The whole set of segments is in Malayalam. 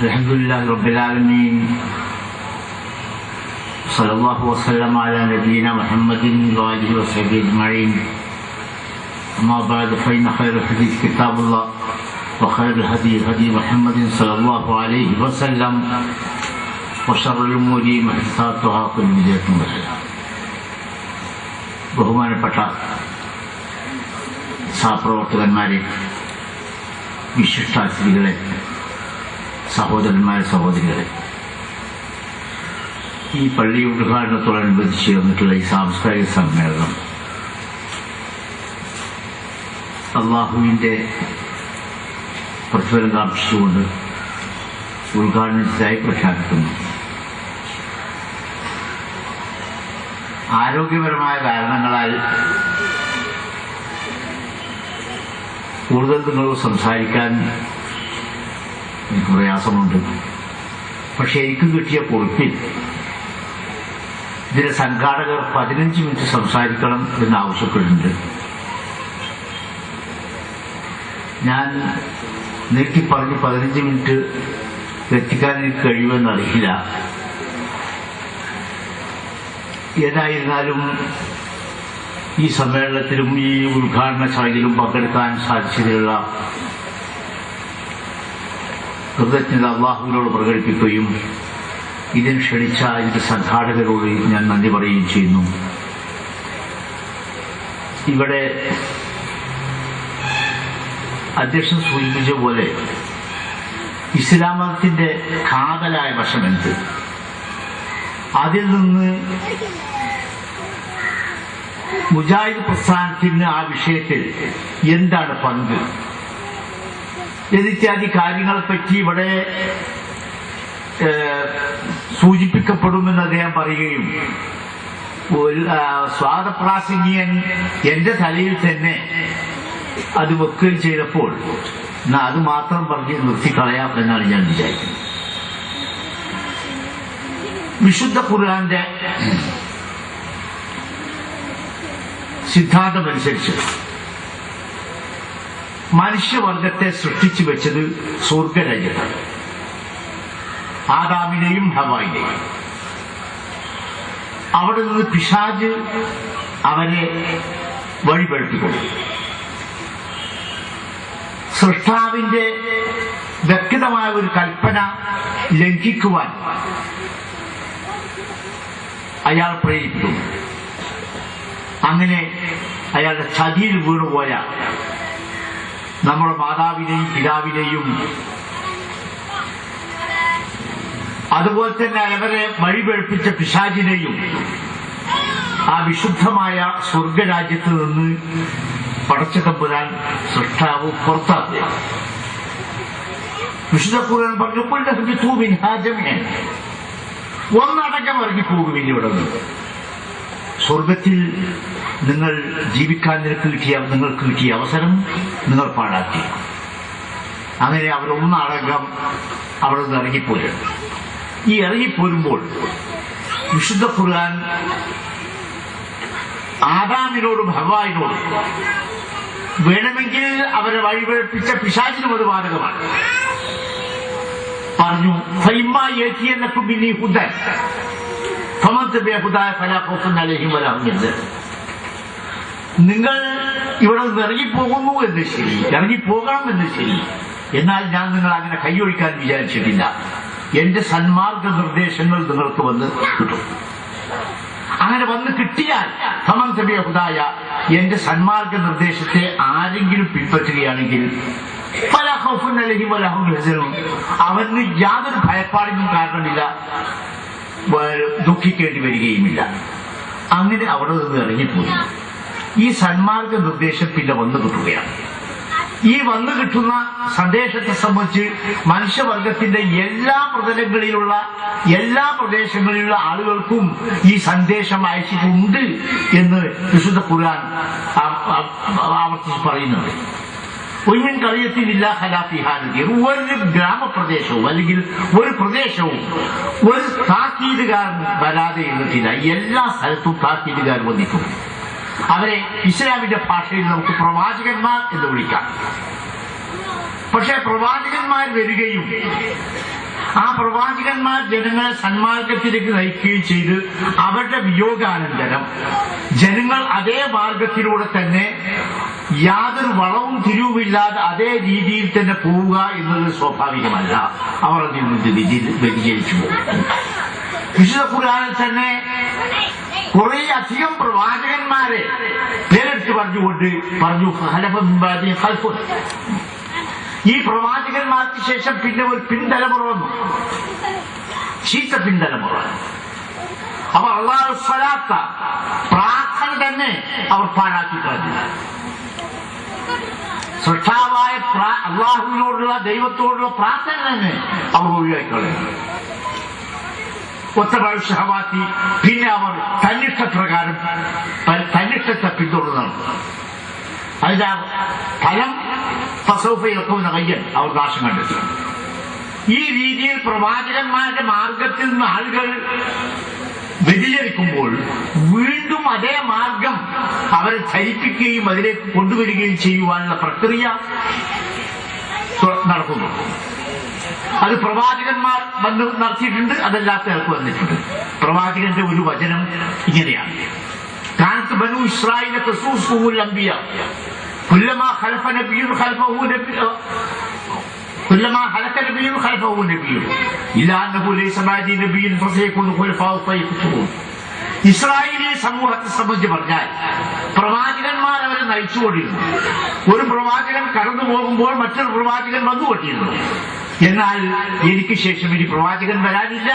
അൽഹംദുലില്ലാഹി റബ്ബിൽ ആലമീൻ സല്ലല്ലാഹു വസല്ലമ അലാ നബിയിന മുഹമ്മദിൻ വഅലിഹി വസഹ്ബിഹി അജ്മഈൻ. അമ്മാ ബഅദ് ഫഇന്ന ഖൈറൽ ഹദീസ് കിതാബുല്ലാഹ് വഖൈറുൽ ഹദീ ഹദീ മുഹമ്മദിൻ സല്ലല്ലാഹു അലൈഹി വസല്ലം വശറൽ ഉമൂരി മുഹ്ദസാത്തുഹാ കുല്ലു ബിദ്അത്തിൻ ദലാല. ബഹുമാനപ്പെട്ട സഹപ്രവർത്തകന്മാരെ, വിശിഷ്ടാതിഥികളെ, സഹോദരന്മാരെ, സഹോദരികളെ, ഈ പള്ളി ഉദ്ഘാടനത്തോടനുബന്ധിച്ച് വന്നിട്ടുള്ള ഈ സാംസ്കാരിക സമ്മേളനം അള്ളാഹുവിൻ്റെ പ്രതിഫലം കാക്ഷിച്ചുകൊണ്ട് ഉദ്ഘാടനത്തിനായി പ്രഖ്യാപിക്കുന്നു. ആരോഗ്യപരമായ കാരണങ്ങളാൽ കൂടുതൽ നിങ്ങളോട് സംസാരിക്കാൻ എനിക്ക് പ്രയാസമുണ്ട്. പക്ഷെ എനിക്ക് കിട്ടിയ കുറിപ്പിൽ ഇതിലെ സംഘാടകർ 15 മിനിറ്റ് സംസാരിക്കണം എന്നാവശ്യപ്പെടുന്നുണ്ട്. ഞാൻ നീട്ടി പറഞ്ഞ് 15 മിനിറ്റ് എത്തിക്കാൻ എനിക്ക് കഴിയുമെന്നറിയില്ല. ഏതായിരുന്നാലും ഈ സമ്മേളനത്തിലും ഈ ഉദ്ഘാടന ചടങ്ങിലും പങ്കെടുക്കാൻ സാധിച്ചതിലുള്ള കൃതജ്ഞത അള്ളാഹുവിനോട് പ്രകടിപ്പിക്കുകയും ഇതിന് ക്ഷണിച്ച ഇതിന്റെ സംഘാടകരോട് ഞാൻ നന്ദി പറയുകയും ചെയ്യുന്നു. ഇവിടെ അധ്യക്ഷൻ സൂചിപ്പിച്ച പോലെ ഇസ്ലാം മതത്തിന്റെ കാതലായ വശമെന്ത്, അതിൽ നിന്ന് മുജാഹിദ് പ്രസ്ഥാനത്തിന് ആ വിഷയത്തിൽ എന്താണ് പങ്ക് എന്നിത്യാദി കാര്യങ്ങളെപ്പറ്റി ഇവിടെ സൂചിപ്പിക്കപ്പെടുമെന്ന് അദ്ദേഹം പറയുകയും സ്വാദപ്രാസംഗികൻ എന്റെ തലയിൽ തന്നെ അത് വെക്കുകയും ചെയ്തപ്പോൾ അത് മാത്രം പറഞ്ഞ് നിർത്തിക്കളയാം എന്നാണ് ഞാൻ വിചാരിക്കുന്നത്. വിശുദ്ധ ഖുർആന്റെ സിദ്ധാന്തമനുസരിച്ച് മനുഷ്യവർഗത്തെ സൃഷ്ടിച്ചു വെച്ചത് സ്വർഗരാജ്യത്താണ്, ആദാമിനെയും ഹവ്വായിനെയും. അവിടെ നിന്ന് പിശാച് അവരെ വഴിപഴപ്പിക്കൊണ്ടു. സൃഷ്ടാവിന്റെ വ്യക്തമായ ഒരു കൽപ്പന ലംഘിക്കുവാൻ അയാൾ പ്രേരിപ്പിക്കുന്നു. അങ്ങനെ അയാളുടെ ചതിയിൽ വീണുപോയ നമ്മുടെ മാതാവിനെയും പിതാവിനെയും അതുപോലെ തന്നെ അവരെ വഴിപഴപ്പിച്ച പിശാചിനെയും ആ വിശുദ്ധമായ സ്വർഗരാജ്യത്ത് നിന്ന് പടച്ച തമ്പുരാൻ സൃഷ്ടാവ് പുറത്താക്കുക. വിശുദ്ധ ഖുർആൻ പറഞ്ഞു, ഒന്നടക്കം ഇറങ്ങിപ്പോകുവില്ല ഇവിടെ നിന്ന്. സ്വർഗത്തിൽ നിങ്ങൾ ജീവിക്കാൻ നിങ്ങൾക്ക് കിട്ടിയ അവസരം നിങ്ങൾ പാഴാക്കി. അങ്ങനെ അവരൊന്നടങ്കം അവിടെ നിന്ന് ഇറങ്ങിപ്പോരും. ഈ ഇറങ്ങിപ്പോരുമ്പോൾ വിശുദ്ധ ഖുർആൻ ആദാമിനോടും ഹവ്വായിനോടും വേണമെങ്കിൽ അവരെ വഴിപഴപ്പിച്ച പിശാചിനും അത് ബാധകമാണ്. പറഞ്ഞു, നിങ്ങൾ ഇവിടെ നിന്ന് ഇറങ്ങിപ്പോകുന്നു എന്ന് ശരി, ഇറങ്ങിപ്പോകണം എന്ന് ശരി, എന്നാൽ ഞാൻ നിങ്ങൾ അങ്ങനെ കൈയൊഴിക്കാൻ വിചാരിച്ചിട്ടില്ല. എന്റെ സന്മാർഗ നിർദ്ദേശങ്ങൾ നിങ്ങൾക്ക് വന്ന് കിട്ടും. അങ്ങനെ വന്ന് കിട്ടിയാൽ ഫമൻ തബിഅ ഹുദായ, എന്റെ സന്മാർഗ നിർദ്ദേശത്തെ ആരെങ്കിലും പിൻപറ്റുകയാണെങ്കിൽ ഫലാ ഖൗഫുൻ അലൈഹിം വലാ ഹും യഹ്സനൂൻ, അവന് യാതൊരു ഭയപ്പാടിനും കാരണമില്ല, ദുഃഖിക്കേണ്ടി വരികയുമില്ല. അങ്ങനെ അവിടെ നിന്ന് ഇറങ്ങിപ്പോയി. ഈ സന്മാർഗ നിർദ്ദേശം പിന്നെ വന്നു കിട്ടുകയാണ്. ഈ വന്നു കിട്ടുന്ന സന്ദേശത്തെ സംബന്ധിച്ച് മനുഷ്യവർഗത്തിന്റെ എല്ലാ പ്രതലങ്ങളിലുള്ള എല്ലാ പ്രദേശങ്ങളിലുള്ള ആളുകൾക്കും ഈ സന്ദേശം അയച്ചിട്ടുണ്ട് എന്ന് വിശുദ്ധ ഖുർആൻ ആവർത്തിച്ച് പറയുന്നുണ്ട്. ഒഴിവൻ കളിയത്തിനില്ല ഹലാഫിഹാനദി, ഒരു ഗ്രാമപ്രദേശവും അല്ലെങ്കിൽ ഒരു പ്രദേശവും ഒരു താക്കീതുകാരൻ വരാതെ ഇരുന്നിട്ടില്ല. എല്ലാ സ്ഥലത്തും താക്കീതുകാർ വന്നിട്ടും അവരെ ഇസ്ലാമിന്റെ ഭാഷയിൽ നമുക്ക് പ്രവാചകന്മാർ എന്ന് വിളിക്കാം. പക്ഷെ പ്രവാചകന്മാർ വരികയും ആ പ്രവാചകന്മാർ ജനങ്ങളെ സന്മാർഗത്തിലേക്ക് നയിക്കുകയും ചെയ്ത് അവരുടെ വിയോഗാനന്തരം ജനങ്ങൾ അതേ മാർഗത്തിലൂടെ തന്നെ യാതൊരു വളവും തിരിവുമില്ലാതെ അതേ രീതിയിൽ തന്നെ പോവുക എന്നത് സ്വാഭാവികമല്ല. അവർ അതിൽ നിന്ന് വ്യതിചലിച്ചു പോകും. വിശുദ്ധ ഖുർആനിൽ തന്നെ കുറെ അധികം പ്രവാചകന്മാരെ പേരെടുത്ത് പറഞ്ഞു ഈ പ്രവാചകന്മാർക്ക് ശേഷം പിന്നെ ഒരു പിൻതലമുറ വന്നു, ചീത്ത പിൻതലമുറ. അവർ അല്ലാഹു സ്വലാത്ത പ്രാർത്ഥന തന്നെ അവർ പാഴാക്കി കളഞ്ഞു. സൃഷ്ടാവായ അള്ളാഹുവിനോടുള്ള ദൈവത്തോടുള്ള പ്രാർത്ഥന തന്നെ അവർ ഒഴിവാക്കിക്കളഞ്ഞു. ഒത്തബാക്കി പിന്നെ അവർ തന്നിഷ്ടപ്രകാരം തന്നിഷ്ടത്തെ പിന്തുടർന്നു. അതിന്റെ ഫലം ഫസൗഫയൽഖൂന ഗയ്യൻ, അവർ നാശം കണ്ടെത്തി. ഈ രീതിയിൽ പ്രവാചകന്മാരുടെ മാർഗത്തിൽ നിന്ന് ആളുകൾ വ്യതിചലിക്കുമ്പോൾ വീണ്ടും അതേ മാർഗം അവരെ ധരിപ്പിക്കുകയും അതിലേക്ക് കൊണ്ടുവരികയും ചെയ്യുവാനുള്ള പ്രക്രിയ നടക്കുന്നു. അത് പ്രവാചകന്മാർ വന്ന് നടത്തിയിട്ടുണ്ട്, അതല്ലാത്ത ആൾക്ക് വന്നിട്ടുണ്ട്. പ്രവാചകന്റെ ഒരു വചനം ഇങ്ങനെയാണ്: കാനത്ത് ബനൂ ഇസ്രായീല തസൂസുഹുൽ അംബിയ കുല്ലമാ ഖലഫ നബിയ്യുൻ ഖൽഫഹു كلما هلك نبي خلفه نبي إلا أنه ليس بعد نبي فسيكون خلفاء فيكثرون. ഇസ്രായേലി സമൂഹത്തെ സംബന്ധിച്ച് പറഞ്ഞാൽ പ്രവാചകന്മാർ അവരെ നയിച്ചുകൊണ്ടിരുന്നു. ഒരു പ്രവാചകൻ കടന്നു പോകുമ്പോൾ മറ്റൊരു പ്രവാചകൻ വന്നുകൊണ്ടിരുന്നു. എന്നാൽ എനിക്ക് ശേഷം ഇനി പ്രവാചകൻ വരാനില്ല,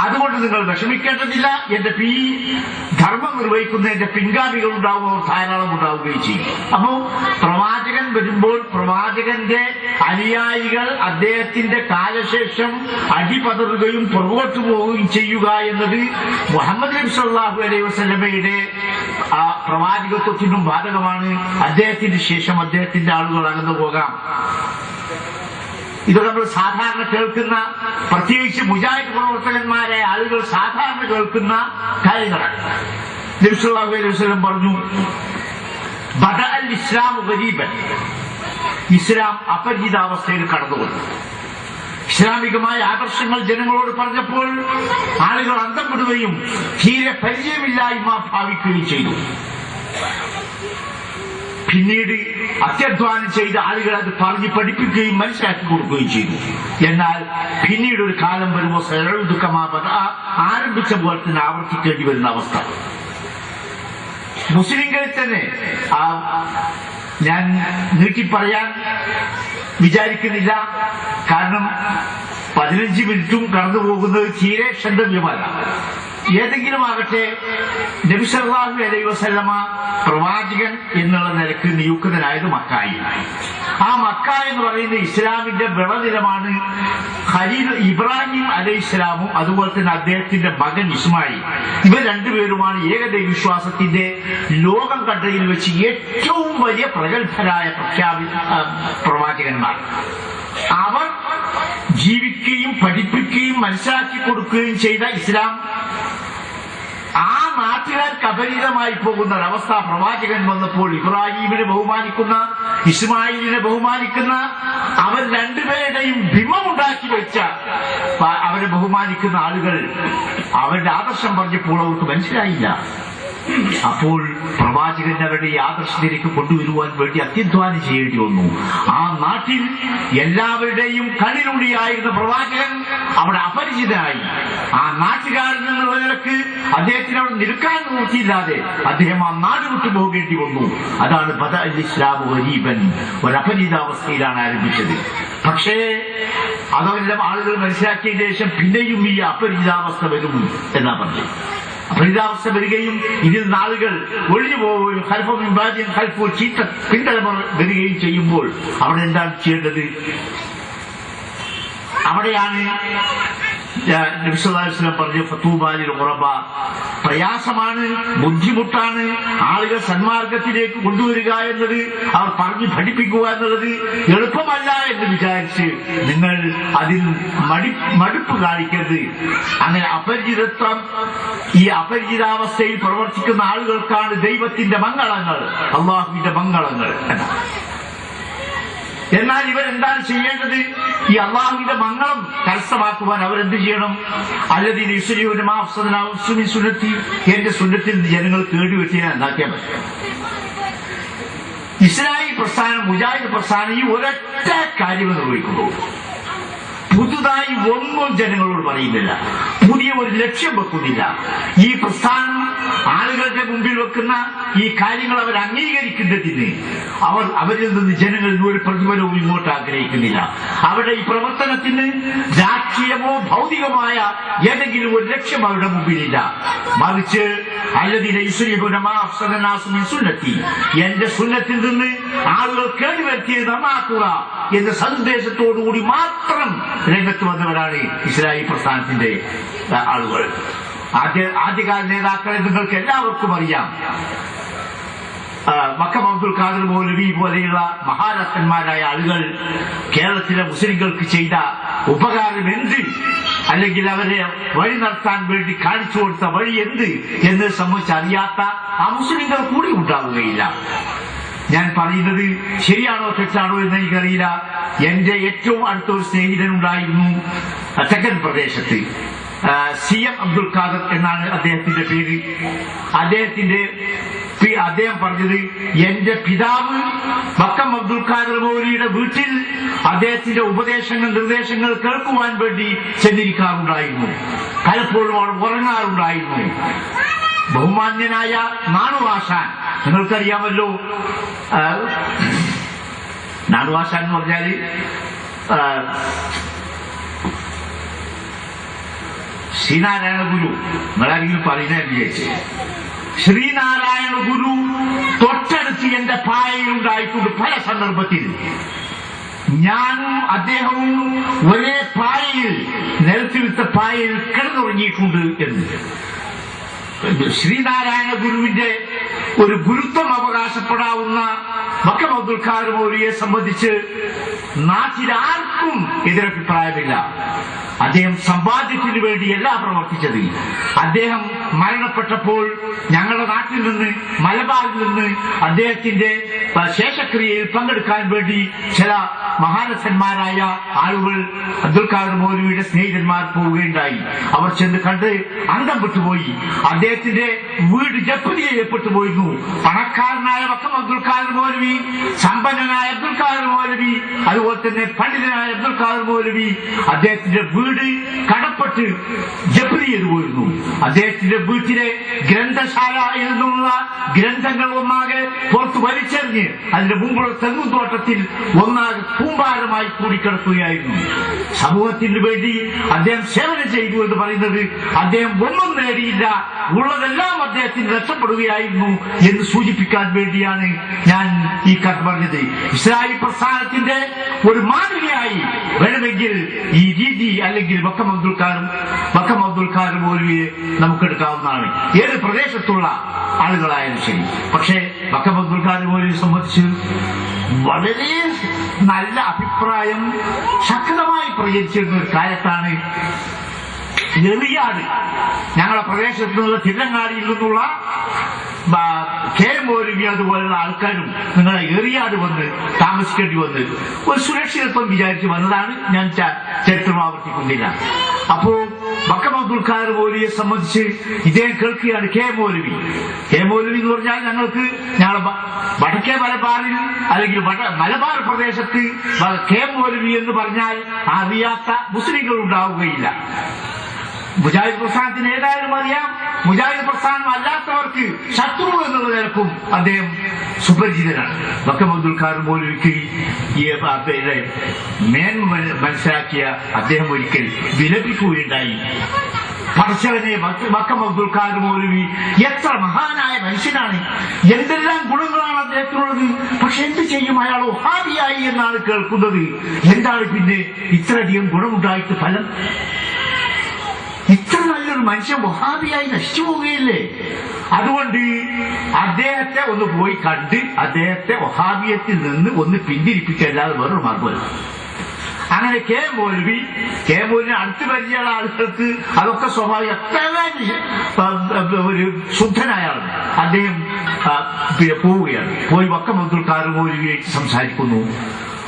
അതുകൊണ്ട് നിങ്ങൾ വിഷമിക്കേണ്ടതില്ല. എന്റെ ധർമ്മം നിർവഹിക്കുന്ന എന്റെ പിൻഗാമികൾ ഉണ്ടാവും, അവർ ധാരാളം ഉണ്ടാവുകയും ചെയ്യും. അപ്പോൾ പ്രവാചകൻ വരുമ്പോൾ പ്രവാചകന്റെ അനുയായികൾ അദ്ദേഹത്തിന്റെ കാലശേഷം അടിപതറുകയും പുറകോട്ട് പോവുകയും ചെയ്യുക എന്നത് മുഹമ്മദ് നബി സല്ലല്ലാഹു അലൈഹി വസല്ലമയുടെ പ്രവാചകത്വത്തിനും ബാധകമാണ്. അദ്ദേഹത്തിന് ശേഷം അദ്ദേഹത്തിന്റെ ആളുകൾ അകന്നു പോകാം. ഇത് നമ്മൾ സാധാരണ കേൾക്കുന്ന, പ്രത്യേകിച്ച് മുജാഹിദ് പ്രവർത്തകന്മാരെ ആളുകൾ സാധാരണ കേൾക്കുന്ന കാര്യങ്ങളാണ്. നബി സല്ലല്ലാഹു അലൈഹി വസല്ലം പറഞ്ഞു, ബദഅൽ ഇസ്ലാമു ഗരീബൻ, ഇസ്ലാം അപരിചിതാവസ്ഥയിൽ കടന്നുവന്നു. ഇസ്ലാമികമായ ആദർശങ്ങൾ ജനങ്ങളോട് പറഞ്ഞപ്പോൾ ആളുകൾ അന്തം വിടുകയും തീരെ പരിചയമില്ലായ്മ ഭാവിക്കുകയും ചെയ്തു. പിന്നീട് അത്യധ്വാനം ചെയ്ത ആളുകൾ അത് പറഞ്ഞ് പഠിപ്പിക്കുകയും മനസ്സിലാക്കി കൊടുക്കുകയും ചെയ്തു. എന്നാൽ പിന്നീട് ഒരു കാലം വരുമ്പോൾ ആരംഭിച്ച പോലെ തന്നെ ആവർത്തിക്കേണ്ടി വരുന്ന അവസ്ഥ മുസ്ലിങ്ങളിൽ തന്നെ ഞാൻ നീട്ടി പറയാൻ വിചാരിക്കുന്നില്ല. കാരണം 15 മിനിറ്റും കടന്നു പോകുന്നത് തീരെ ക്ഷന്തവ്യമല്ല. ഏതെങ്കിലും ആകട്ടെ, നബി സല്ലല്ലാഹു അലൈഹി വസല്ലമ പ്രവാചകൻ എന്നുള്ള നിലക്ക് നിയുക്തനായത് മക്കായിൽ. ആ മക്ക എന്ന് പറയുന്ന ഇസ്ലാമിന്റെ വിളനിലമാണ്. ഖലീൽ ഇബ്രാഹിം അലൈഹിസ്സലാമും അതുപോലെ തന്നെ അദ്ദേഹത്തിന്റെ മകൻ ഇസ്മായിൽ, ഇവർ രണ്ടുപേരുമാണ് ഏകദൈവ വിശ്വാസത്തിന്റെ ലോകം കണ്ടതിൽ വെച്ച് ഏറ്റവും വലിയ പ്രഗത്ഭരായ പ്രവാചകന്മാർ. അവർ ജീവിക്കുകയും പഠിപ്പിക്കുകയും മനസ്സിലാക്കി കൊടുക്കുകയും ചെയ്ത ഇസ്ലാം ആ നാട്ടുകാർക്ക് അപരിചിതമായി പോകുന്ന ഒരവസ്ഥ പ്രവാചകൻ വന്നപ്പോൾ ഇബ്രാഹിമിനെ ബഹുമാനിക്കുന്ന, ഇസ്മായിലിനെ ബഹുമാനിക്കുന്ന, അവർ രണ്ടുപേരുടെയും ബിംബമുണ്ടാക്കി വെച്ച അവരെ ബഹുമാനിക്കുന്ന ആളുകൾ അവരുടെ ആദർശം പറഞ്ഞപ്പോൾ അവർക്ക് മനസ്സിലായില്ല. അപ്പോൾ പ്രവാചകൻ അവരുടെ ഈ ആദർശത്തിലേക്ക് കൊണ്ടുവരുവാൻ വേണ്ടി അത്യധ്വാനം ചെയ്യേണ്ടി വന്നു. ആ നാട്ടിൽ എല്ലാവരുടെയും കണ്ണിനുള്ളിയായിരുന്ന പ്രവാചകൻ അവിടെ അപരിചിതനായി. ആ നാട്ടുകാരൻ എന്നുള്ള നിലക്ക് അദ്ദേഹത്തിന് അവിടെ നിൽക്കാൻ നോക്കിയില്ലാതെ അദ്ദേഹം ആ നാട് വിട്ടു പോകേണ്ടി വന്നു. അതാണ് ബദഅൽ ഇസ്ലാമു ഗരീബൻ, ഒരപരിചിതാവസ്ഥയിലാണ് ആരംഭിച്ചത്. പക്ഷേ അതെല്ലാം ആളുകൾ മനസ്സിലാക്കിയതിനു ശേഷം പിന്നെയും ഈ അപരിചിതാവസ്ഥ വരും എന്നാ പറഞ്ഞു. അപരിചിതാവസ്ഥ വരികയും ഇതിൽ നാളുകൾ ഒഴിഞ്ഞു പോവുകയും ഖൽഫു ചീത്ത പിന്തലമുറ വരികയും ചെയ്യുമ്പോൾ അവിടെ എന്താണ് ചെയ്യേണ്ടത്? അവിടെയാണ് നബി സല്ലല്ലാഹു അലൈഹി വസല്ലം പറഞ്ഞു, ഫതൂബാലിൽ ഖുറബ, പ്രയാസമാണ്, ബുദ്ധിമുട്ടാണ് ആളുകൾ സന്മാർഗത്തിലേക്ക് കൊണ്ടുവരിക എന്നത്, അവർ പറഞ്ഞു പഠിപ്പിക്കുക എന്നുള്ളത് എളുപ്പമല്ല എന്ന് വിചാരിച്ച് നിങ്ങൾ അതിൽ മടുപ്പ് കാണിക്കരുത്. അങ്ങനെ അപരിചിതത്വം, ഈ അപരിചിതാവസ്ഥയിൽ പ്രവർത്തിക്കുന്ന ആളുകൾക്കാണ് ദൈവത്തിന്റെ മംഗളങ്ങൾ, അള്ളാഹുവിന്റെ മംഗളങ്ങൾ. എന്നാൽ ഇവരെന്താണ് ചെയ്യേണ്ടത്? ഈ അള്ളാഹുവിന്റെ മംഗളം കരസ്ഥമാക്കുവാൻ അവരെന്ത് ചെയ്യണം? അല്ലദീന യുസ്ലിഹൂന മാ അഫ്സദനാ മിൻ സുന്നത്തി, എന്റെ സുന്നത്തിൽ ജനങ്ങൾ കേടുവെട്ടിയാൽ എന്താക്കിയാൽ മതി. ഇസ്ലാഹി പ്രസ്ഥാനം, മുജാഹിദ് പ്രസ്ഥാനം ഈ ഒരൊറ്റ കാര്യം നിർവഹിക്കുന്നു. പുതുതായി ഒന്നും ജനങ്ങളോട് പറയുന്നില്ല, പുതിയ ഒരു ലക്ഷ്യം വെക്കുന്നില്ല. ഈ പ്രസ്ഥാനം ആളുകളുടെ മുമ്പിൽ വെക്കുന്ന ഈ കാര്യങ്ങൾ അവർ അംഗീകരിക്കുന്നതിന് അവരിൽ നിന്ന് ജനങ്ങളിൽ ഒരു പ്രതിഫലവും ഇങ്ങോട്ട് ആഗ്രഹിക്കുന്നില്ല. അവരുടെ ഈ പ്രവർത്തനത്തിന് രാഷ്ട്രീയമോ ഭൗതികമായ ഏതെങ്കിലും ഒരു ലക്ഷ്യം അവരുടെ മുമ്പിലില്ല. മറിച്ച് അല്ലദീന യുസ്ലിഹൂന മാ അഫ്സദനാ മിൻ സുന്നത്തി, എന്റെ സുന്നത്തിൽ നിന്ന് ആളുകൾ കേടുവരുത്തിയത് നന്നാക്കുക എന്ന സന്ദേശത്തോടുകൂടി മാത്രം രംഗത്ത് വന്നവരാണ് ഇസ്ലാഹി പ്രസ്ഥാനത്തിന്റെ ആളുകൾ. ആദ്യകാല നേതാക്കളെ നിങ്ങൾക്ക് എല്ലാവർക്കും അറിയാം. മക്കം അബ്ദുൽ ഖാദർ മൗലവി പോലെയുള്ള മഹാരഥന്മാരായ ആളുകൾ കേരളത്തിലെ മുസ്ലിങ്ങൾക്ക് ചെയ്ത ഉപകാരം എന്ത്, അല്ലെങ്കിൽ അവരെ വഴി നടത്താൻ വേണ്ടി കാണിച്ചു കൊടുത്ത വഴി എന്ത് എന്ന് സംബന്ധിച്ച് അറിയാത്ത ആ മുസ്ലിങ്ങൾ കൂടി ഉണ്ടാവുകയില്ല. ഞാൻ പറയുന്നത് ശരിയാണോ തെറ്റാണോ എന്ന് എനിക്കറിയില്ല. എന്റെ ഏറ്റവും അടുത്തൊരു സ്നേഹിതനുണ്ടായിരുന്നു തെക്കൻ പ്രദേശത്ത്. CM അബ്ദുൽ ഖാദർ എന്നാണ് അദ്ദേഹത്തിന്റെ പേര്. അദ്ദേഹം പറഞ്ഞത്, എന്റെ പിതാവ് മക്കം അബ്ദുൽ ഖാദർ മൗലവിയുടെ വീട്ടിൽ അദ്ദേഹത്തിന്റെ നിർദ്ദേശങ്ങൾ കേൾക്കുവാൻ വേണ്ടി ചെന്നിരിക്കാറുണ്ടായിരുന്നു. പലപ്പോഴും അവിടെ ഉറങ്ങാറുണ്ടായിരുന്നു. ബഹുമാന്യനായ നാണുവാശാൻ, നിങ്ങൾക്കറിയാമല്ലോ, നാണുവാശാൻ എന്ന് പറഞ്ഞാല് ശ്രീനാരായണ ഗുരു, നിങ്ങളാരെങ്കിലും പറയുന്നത് വിചാരിച്ചു. ശ്രീനാരായണ ഗുരു തൊട്ടടുത്ത് എന്റെ പായയിലുണ്ടായിട്ടുണ്ട്. പല സന്ദർഭത്തിൽ ഞാനും അദ്ദേഹവും ഒരേ പായയിൽ, നിലത്തിരുത്ത പായയിൽ കിടന്നുറങ്ങിയിട്ടുണ്ട് എന്ന്. ശ്രീനാരായണ ഗുരുവിന്റെ ഒരു ഗുരുത്വം അവകാശപ്പെടാവുന്ന മക്കം അബ്ദുൽ ഖാദർ മൗലവിയെ സംബന്ധിച്ച് നാട്ടിലാർക്കും എതിരഭിപ്രായമില്ല. അദ്ദേഹം സമ്പാദ്യത്തിന് വേണ്ടിയല്ല പ്രവർത്തിച്ചത്. അദ്ദേഹം മരണപ്പെട്ടപ്പോൾ ഞങ്ങളുടെ നാട്ടിൽ നിന്ന്, മലബാറിൽ നിന്ന് അദ്ദേഹത്തിന്റെ ശേഷക്രിയയിൽ പങ്കെടുക്കാൻ വേണ്ടി ചില മഹാരഥന്മാരായ ആളുകൾ അബ്ദുൽ ഖാദർ മൗലവിയുടെ സ്നേഹിതന്മാർ പോവുകയുണ്ടായി. അവർ ചെന്ന് കണ്ട് അന്തം വിട്ടുപോയി. അദ്ദേഹത്തിന്റെ വീട് ജപ്തി ചെയ്യപ്പെട്ടു പോയിരുന്നു. പണക്കാരനായ മക്കം അബ്ദുൽ ഖാദർ മൗലവി, സമ്പന്നനായ അബ്ദുൽ ഖാദർ മൗലവി, അതുപോലെ തന്നെ പണ്ഡിതനായ അബ്ദുൽ ഖാദർ മൗലവി അദ്ദേഹത്തിന്റെ വീട് കടപ്പെട്ട് ജപ്തി ചെയ്തു പോയിരുന്നു. അദ്ദേഹത്തിന്റെ വീട്ടിലെ ഗ്രന്ഥശാലയിൽ നിന്നുള്ള ഗ്രന്ഥങ്ങൾ ഒന്നാകെ പുറത്ത് വലിച്ചെറിഞ്ഞ് അതിന്റെ മുമ്പുള്ള തെങ്ങുതോട്ടത്തിൽ ഒന്നാകെ കൂമ്പാരമായി കൂടിക്കിടക്കുകയായിരുന്നു. സമൂഹത്തിന് വേണ്ടി അദ്ദേഹം സേവനം ചെയ്തു എന്ന് പറയുന്നത് അദ്ദേഹം ഒന്നും നേടിയില്ല, ഉള്ളതെല്ലാം അദ്ദേഹത്തിന് നഷ്ടപ്പെടുകയായിരുന്നു എന്ന് സൂചിപ്പിക്കാൻ വേണ്ടിയാണ് ഞാൻ ഈ കഥ പറഞ്ഞത്. ഇസ്ലാഹി പ്രസ്ഥാനത്തിന്റെ ഒരു മാതൃകയായി വേണമെങ്കിൽ ഈ രീതി അല്ലെങ്കിൽ മക്കം അബ്ദുൽ ഖാദർ മൗലവിയെ നമുക്കെടുക്കാവുന്നതാണ്, ഏത് പ്രദേശത്തുള്ള ആളുകളായാലും ശരി. പക്ഷേ മക്കം അബ്ദുൽ ഖാദർ മൗലവിയെ സംബന്ധിച്ച് വളരെ നല്ല അഭിപ്രായം ശക്തമായി പ്രചരിച്ചിരുന്ന ഒരു കാലത്താണ് എറിയാട്, ഞങ്ങളുടെ പ്രദേശത്തു നിന്നുള്ള തിരുവങ്ങാടിയിൽ നിന്നുള്ള മൗലവി അതുപോലുള്ള ആൾക്കാരും നിങ്ങളെ എറിയാട് വന്ന് താമസിക്കേണ്ടി വന്ന് ഒരു സുരക്ഷിതത്വം വിചാരിച്ച് വന്നതാണ്. ഞാൻ ചരിത്രം ആവർത്തിക്കുന്നില്ല. അപ്പോ മക്കം അബ്ദുൽ ഖാദർ മൗലവിയെ സംബന്ധിച്ച് ഇദ്ദേഹം കേൾക്കുകയാണ് മൗലവി എന്ന് പറഞ്ഞാൽ ഞങ്ങളുടെ വടക്കേ മലബാറിൽ അല്ലെങ്കിൽ മലബാർ പ്രദേശത്ത് മൗലവി എന്ന് പറഞ്ഞാൽ അറിയാത്ത മുസ്ലിങ്ങൾ ഉണ്ടാവുകയില്ല. മുജാഹിദ് പ്രസ്ഥാനത്തിന് ഏതായാലും അറിയാം. മുജാഹിദ് പ്രസ്ഥാനം അല്ലാത്തവർക്ക് ശത്രു എന്നുള്ള നിലക്കും അദ്ദേഹം സുപരിചിതനാണ്. മക്കം അബ്ദുൽ ഖാദർ മൗലവിക്ക് ഈ മേന്മ മനസ്സിലാക്കിയ അദ്ദേഹം ഒരിക്കൽ വിലപിക്കുകയുണ്ടായി. പടച്ചവനെ, മക്കം അബ്ദുൽ ഖാദർ മൗലവി എത്ര മഹാനായ മനുഷ്യനാണ്, എന്തെല്ലാം ഗുണങ്ങളാണ് അദ്ദേഹത്തിനുള്ളത്. പക്ഷെ എന്ത് ചെയ്യും, അയാൾ വഹാബിയായി എന്നാണ് കേൾക്കുന്നത്. എന്താണ് പിന്നെ ഇത്രയധികം ഗുണമുണ്ടായിട്ട് ഫലം? ഇത്ര നല്ലൊരു മനുഷ്യൻ വഹാബിയായി നശിച്ചു പോവുകയില്ലേ? അതുകൊണ്ട് അദ്ദേഹത്തെ ഒന്ന് പോയി കണ്ട് അദ്ദേഹത്തെ വഹാബിയത്തിൽ നിന്ന് ഒന്ന് പിന്തിരിപ്പിക്കല്ലാതെ വേറൊരു മാർഗമല്ല. അങ്ങനെ മൗലവിനെ അടുത്ത് പരിചയമുള്ള ആളുകൾക്ക് അതൊക്കെ സ്വാഭാവിക, ഒരു ശുദ്ധനായ ആളാണ്. അദ്ദേഹം പോവുകയാണ്. പോയി മക്കം അബ്ദുൽ ഖാദർ മൗലവിയായിട്ട് സംസാരിക്കുന്നു.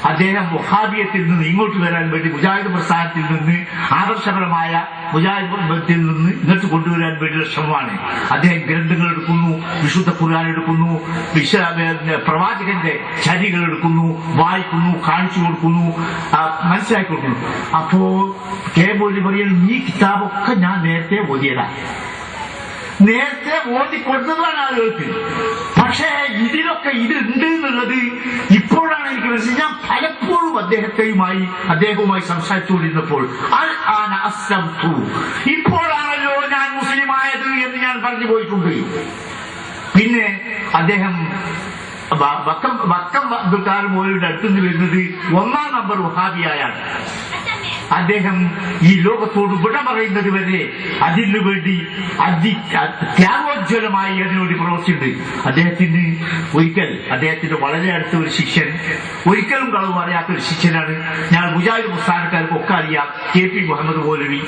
അദ്ദേഹം വഹാബിയത്തിൽ നിന്ന് ഇങ്ങോട്ട് വരാൻ വേണ്ടി മുജാഹിദ് പ്രസ്ഥാനത്തിൽ നിന്ന് ആദർശപരമായ മുജാഹിദത്തിൽ നിന്ന് ഇങ്ങോട്ട് കൊണ്ടുവരാൻ വേണ്ടിയുള്ള ശ്രമമാണ്. അദ്ദേഹം ഗ്രന്ഥങ്ങൾ എടുക്കുന്നു, വിശുദ്ധ ഖുർആൻ എടുക്കുന്നു, പ്രവാചകന്റെ ചരികൾ എടുക്കുന്നു, വായിക്കുന്നു, കാണിച്ചു കൊടുക്കുന്നു, മനസ്സിലാക്കി കൊടുക്കുന്നു. അപ്പോ കെ മൗലവി പറയുന്നു, ഈ കിതാബൊക്കെ ഞാൻ നേരത്തെ ഓതിയതാണ്, നേരത്തെ ഓതിക്കൊടുത്തതാണ് ആളുകൾക്ക്. പക്ഷേ ഇതിലൊക്കെ ഇതുണ്ട് എന്നുള്ളത് ഇപ്പോഴാണ് എനിക്ക് മനസ്സിലായി. ഞാൻ പലപ്പോഴും അദ്ദേഹവുമായി സംസാരിച്ചുകൊണ്ടിരുന്നപ്പോൾ ഇപ്പോഴാണല്ലോ ഞാൻ മുസ്ലിമായത് എന്ന് ഞാൻ പറഞ്ഞു പോയിട്ടുണ്ട്. പിന്നെ അദ്ദേഹം വക്കം അബ്ദുൽഖാർ മൗലവിയുടെ അടുത്തുനിന്ന് വരുന്നത് 1-ാം നമ്പർ വഹാബിയായാണ്. അദ്ദേഹം ഈ ലോകത്തോട് വിട പറയുന്നത് വരെ അതിനു വേണ്ടി ത്യാഗോജ്വലമായി അതിനുവേണ്ടി പ്രവർത്തിച്ചിട്ടുണ്ട്. അദ്ദേഹത്തിന്റെ വളരെ അടുത്ത ഒരു ശിഷ്യൻ, ഒരിക്കലും കളവ് പറയാത്ത ഒരു ശിഷ്യനാണ്. ഞാൻ മുജാഹിദ് പ്രസ്ഥാനക്കാർക്കൊക്കെ അറിയാം, KP മുഹമ്മദ് മൗലവി.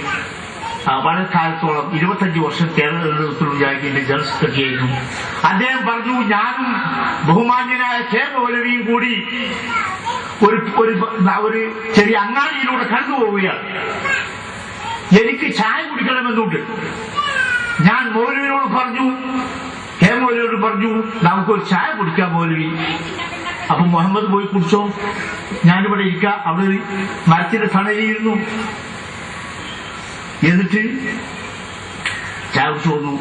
വളരെ കാലത്തോളം 25 വർഷം കേരളത്തിൽ മുജാഹിദിന്റെ ജനറൽ സെക്രട്ടറി ആയിരുന്നു. അദ്ദേഹം പറഞ്ഞു, ഞാനും ബഹുമാന്യനായ കെ മൗലവിയും കൂടി ഒരു ചെറിയ അങ്ങാടിയിലൂടെ കടന്നു പോവുകയാണ്. എനിക്ക് ചായ കുടിക്കണമെന്നുണ്ട്. ഞാൻ മൗലവിയോട് പറഞ്ഞു, കെ മൗലവിയോട് പറഞ്ഞു, നമുക്കൊരു ചായ കുടിക്കാം മൗലവി. അപ്പൊ മുഹമ്മദ് പോയി കുടിച്ചോ, ഞാനിവിടെ ഇരിക്കാം. അവിടെ മരത്തിന്റെ തണലിയിരുന്നു. എന്നിട്ട് ചായ കുടിച്ചു വന്നു.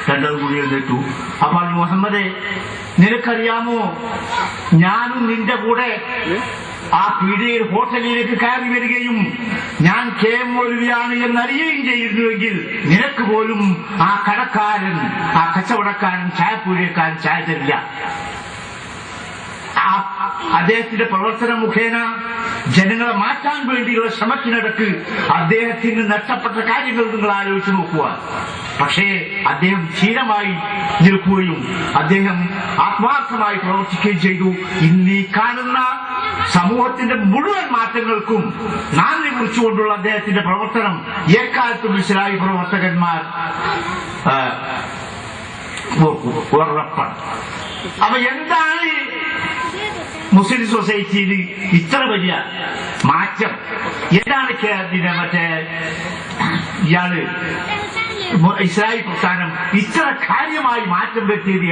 രണ്ടാൾ കൂടി എഴുന്നേറ്റു. അപ്പൊ മുഹമ്മദെ, നിനക്കറിയാമോ, ഞാനും നിന്റെ കൂടെ ആ പീഡിയയിൽ ഹോട്ടലിലേക്ക് കയറി വരികയും ഞാൻ കെ എം മൗലവിയാണ് എന്നറിയുകയും ചെയ്തിരുന്നുവെങ്കിൽ നിനക്ക് പോലും ആ കടക്കാരൻ, ആ കച്ചവടക്കാരൻ, ചായപ്പൂഴിയക്കാരൻ ചായ തരില്ല. അദ്ദേഹത്തിന്റെ പ്രവർത്തന മുഖേന ജനങ്ങളെ മാറ്റാൻ വേണ്ടിയുള്ള ശ്രമത്തിനിടക്ക് അദ്ദേഹത്തിന് നഷ്ടപ്പെട്ട കാര്യങ്ങൾ നിങ്ങൾ ആലോചിച്ച് നോക്കുക. പക്ഷേ അദ്ദേഹം ധീരമായി നിൽക്കുകയും അദ്ദേഹം ആത്മാർത്ഥമായി പ്രവർത്തിക്കുകയും ചെയ്തു. ഇന്നീ കാണുന്ന സമൂഹത്തിന്റെ മുഴുവൻ മാറ്റങ്ങൾക്കും നാന്ദി കുറിച്ചുകൊണ്ടുള്ള അദ്ദേഹത്തിന്റെ പ്രവർത്തനം എക്കാലത്തും ഇസ്ലാമി പ്രവർത്തകന്മാർ ഉറപ്പാണ്. അപ്പൊ എന്താണ് മുസ്ലിം സൊസൈറ്റിയിൽ ഇത്ര വലിയ മാറ്റം? എന്താണ് മറ്റേ ഇയാള് ഇസ്ലാമി പ്രസ്ഥാനം ഇത്ര കാര്യമായി മാറ്റം വരുത്തിയത്?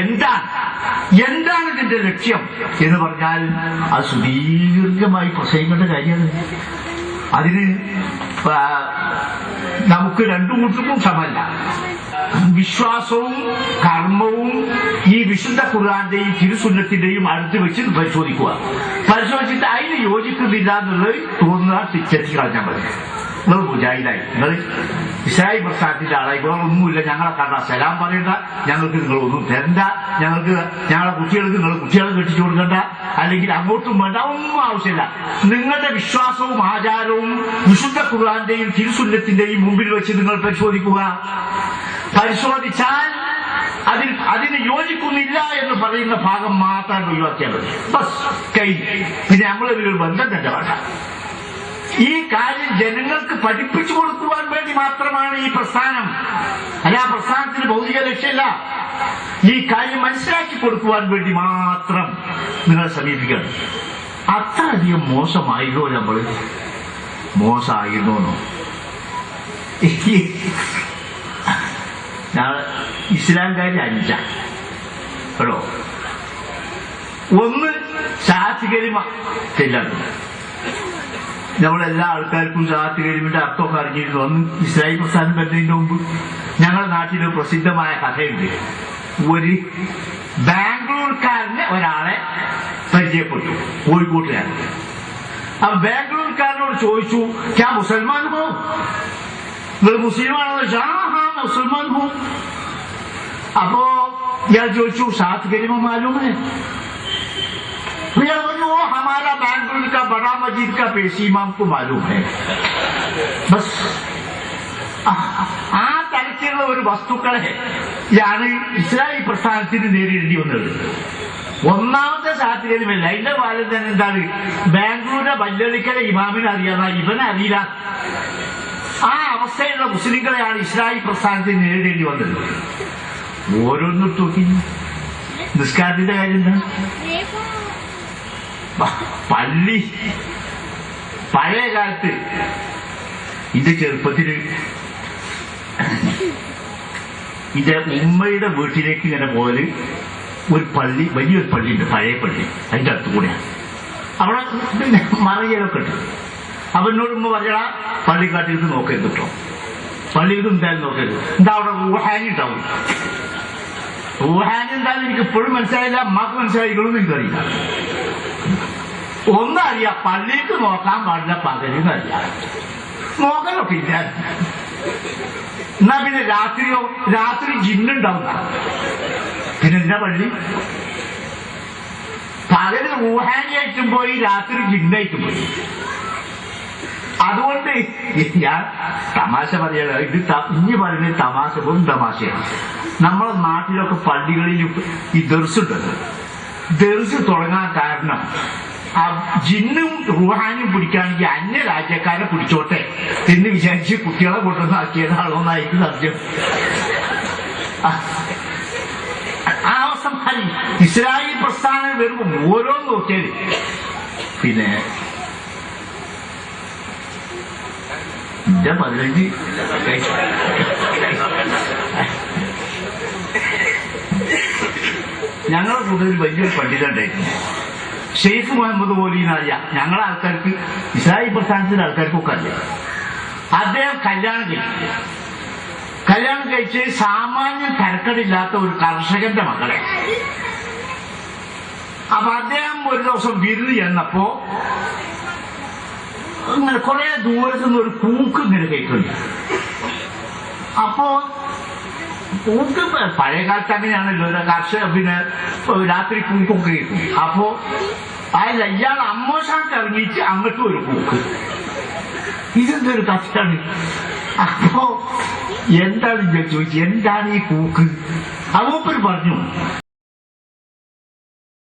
എന്താണ് ഇതിന്റെ ലക്ഷ്യം എന്ന് പറഞ്ഞാൽ അത് സുദീർഘമായി പ്രസംഗിക്കേണ്ട കാര്യമാണ്. അതിന് നമുക്ക് രണ്ടു കൂട്ടർക്കും സമല്ല. വിശ്വാസവും കർമ്മവും ഈ വിശുദ്ധ ഖുർആന്റെയും തിരുസുന്നത്തിന്റെയും അടുത്ത് വെച്ച് പരിശോധിച്ചിട്ട് അതിന് യോജിക്കുന്നില്ല എന്നുള്ളത് തോന്നുന്ന തിരിച്ചെത്തി കളഞ്ഞാൽ മതി. നിങ്ങൾ മുജാഹിദായി, നിങ്ങൾ ഇസ്ലാമി പ്രസ്ഥാനത്തിന്റെ ആളായി, വേറൊന്നുമില്ല. ഞങ്ങളെ കണ്ട സലാം പറയണ്ട, ഞങ്ങൾക്ക് നിങ്ങളൊന്നും തരണ്ട, ഞങ്ങളെ കുട്ടികൾക്ക് നിങ്ങൾ കുട്ടികളെ കെട്ടിച്ചു കൊടുക്കണ്ട, അല്ലെങ്കിൽ അങ്ങോട്ടും വേണ്ട, ഒന്നും ആവശ്യമില്ല. നിങ്ങളുടെ വിശ്വാസവും ആചാരവും വിശുദ്ധ ഖുർആന്റെയും തിരുസുന്നത്തിന്റെയും മുമ്പിൽ വെച്ച് നിങ്ങൾ പരിശോധിച്ചാൽ അതിന് യോജിക്കുന്നില്ല എന്ന് പറയുന്ന ഭാഗം മാത്രം ഒഴിവാക്കിയാൽ മതി. ബസ് കഴിഞ്ഞു. പിന്നെ നമ്മളൊരു ബന്ധം തന്നെ വേണ്ട. ഈ കാര്യം ജനങ്ങൾക്ക് പഠിപ്പിച്ചു കൊടുക്കുവാൻ വേണ്ടി മാത്രമാണ് ഈ പ്രസ്ഥാനം. അല്ല, ആ പ്രസ്ഥാനത്തിന് ഭൗതിക ലക്ഷ്യമില്ല. ഈ കാര്യം മനസ്സിലാക്കി കൊടുക്കുവാൻ വേണ്ടി മാത്രം നിങ്ങൾ സമീപിക്കണം. അത്രയധികം മോശമായിരുന്നോ നമ്മൾ? മോശമായിരുന്നോന്നോ? ഇസ്ലാംകാരി 5 കേട്ടോ. ഒന്ന് ശാസ്ത്രീകരിമ ചെല്ലാണ്. നമ്മളെല്ലാ ആൾക്കാർക്കും ശാസ്ത്രീകരിമിന്റെ അർത്ഥമൊക്കെ അറിഞ്ഞിരുന്നു. അന്ന് ഇസ്ലാമി പ്രസ്ഥാനം വരുന്നതിന് മുമ്പ് ഞങ്ങളുടെ നാട്ടിലൊരു പ്രസിദ്ധമായ കഥയുണ്ട്. ഒരു ബാംഗ്ലൂർക്കാരന് ഒരാളെ പരിചയപ്പെട്ടു, കോഴിക്കോട്ടുകാരൻ. ആ ബാംഗ്ലൂർക്കാരനോട് ചോദിച്ചു, ക്യാ മുസൽമാൻ ഹോ, നിങ്ങൾ മുസ്ലിമാണെന്ന് വെച്ചാൽ ഹാ മുസൽമാൻ ഹോ. അപ്പോ ഇയാൾ ചോദിച്ചു, സാത്ത് കരിമ മാലൂം ഹൈ? वो हमारा बैंगलोर का बड़ा मस्जिद का पेशी इमाम को मालूम है. बस ആ തരത്തിലുള്ള ഒരു വസ്തുക്കളെ യാണ് ഇസ്ലാമി പ്രസ്ഥാനത്തിന് നേരിടേണ്ടി വന്നത്. ഒന്നാമത്തെ സാധ്യതയുമില്ല. അതിന്റെ കാലം തന്നെ എന്താണ്, ബാംഗ്ലൂരിലെ വല്യളിക്കലെ ഇമാമിനെ അറിയാതെ ഇവനെ അറിയില്ല. ആ അവസ്ഥയുള്ള മുസ്ലിങ്ങളെയാണ് ഇസ്ലാമി പ്രസ്ഥാനത്തിന് നേരിടേണ്ടി വന്നത്. ഓരോന്നും നോക്കി നിസ്കാരത്തിന്റെ കാര്യം എന്താ? പള്ളി പഴയ കാലത്ത് ഇത് ചെറുപ്പത്തിൽ ഇത് ഉമ്മയുടെ വീട്ടിലേക്ക് ഇങ്ങനെ പോലെ ഒരു പള്ളി, വലിയൊരു പള്ളിയുണ്ട്, പഴയ പള്ളി, അതിന്റെ അടുത്ത് കൂടെയാണ്. അവിടെ പിന്നെ മറയിലൊക്കെ ഉണ്ട്. അവനോട് ഉമ്മ പറഞ്ഞാ പള്ളിക്കാട്ടിലേക്ക് നോക്കരുത് കേട്ടോ, പള്ളിയിൽ എന്തായാലും നോക്കരുത്. എന്താ അവിടെ ഊഹാനി ഉണ്ടാവും. ഊഹാനി എന്തായാലും എനിക്ക് ഇപ്പോഴും മനസ്സിലായില്ല, അമ്മക്ക് മനസ്സിലായിക്കൊള്ളും എനിക്കറിയില്ല. ഒന്നും അറിയാം, പള്ളിക്ക് നോക്കാൻ പാടില്ല, പകലിന്ന് അറിയാം, നോക്കലൊക്കെ ഇല്ല. എന്നാ പിന്നെ രാത്രിയോ, രാത്രി ജിന്നുണ്ടാവുന്ന പിന്നെ എന്താ പള്ളി? പകല് ഊഹാനിയായിട്ടും പോയി, രാത്രി ജിന്നായിട്ടും പോയി. അതുകൊണ്ട് ഞാൻ തമാശ പറയാ, ഇത് ഇനി പറയുന്നത് തമാശ, വെറും തമാശയാണ്. നമ്മളെ നാട്ടിലൊക്കെ പള്ളികളിൽ ഈ ദർസുണ്ടല്ലോ, ദർസ് തുടങ്ങാൻ കാരണം ആ ജിന്നും റൂഹാനും പിടിക്കുകയാണെങ്കിൽ അന്യ രാജ്യക്കാരെ പിടിച്ചോട്ടെ എന്ന് വിചാരിച്ച് കുട്ടികളെ കൊണ്ടുവന്നാക്കിയതാണോ എന്നായിരിക്കും സത്യം. ആ അവസ്ഥ മാറി. ഇസ്രായേൽ പ്രസ്ഥാനം വരുമ്പോൾ ഓരോന്ന് നോക്കിയാല് പിന്നെ എന്റെ 15 ഞങ്ങളെ കൂടുതൽ വലിയൊരു പണ്ഡിതണ്ടായിരുന്നു, ഷെയ്ഖ് മുഹമ്മദ് മോലി എന്നറിയാം. ഞങ്ങളെ ആൾക്കാർക്ക്, ഇസ്രായേൽ പ്രസ്ഥാനത്തിലെ ആൾക്കാർക്കൊക്കെ അറിയാം. അദ്ദേഹം കല്യാണം കഴിച്ച് സാമാന്യം തരക്കടില്ലാത്ത ഒരു കർഷകന്റെ മകളെ. അപ്പൊ അദ്ദേഹം ഒരു ദിവസം വിരുന്ന് ചെന്നപ്പോ ഇങ്ങനെ കുറെ ദൂരത്തു നിന്ന് ഒരു കൂക്ക് ഇങ്ങനെ കേൾക്കുന്നു. അപ്പോ കൂക്ക് പഴയ കാലത്ത് അങ്ങനെയാണല്ലോ, കർഷക പിന്നെ രാത്രി കൂക്കൊക്കെ കേൾക്കും. അപ്പോ അല്ല, ഇയാൾ അമ്മോശാക്ക് ഇറങ്ങിയിട്ട് അങ്ങോട്ടും ഒരു കൂക്ക്. ഇതെന്തൊരു കഷ്ടാണ്. അപ്പോ എന്താണ് ഞാൻ ചോദിച്ചു, എന്താണ് ഈ കൂക്ക്? അവൂപ്പര് പറഞ്ഞു,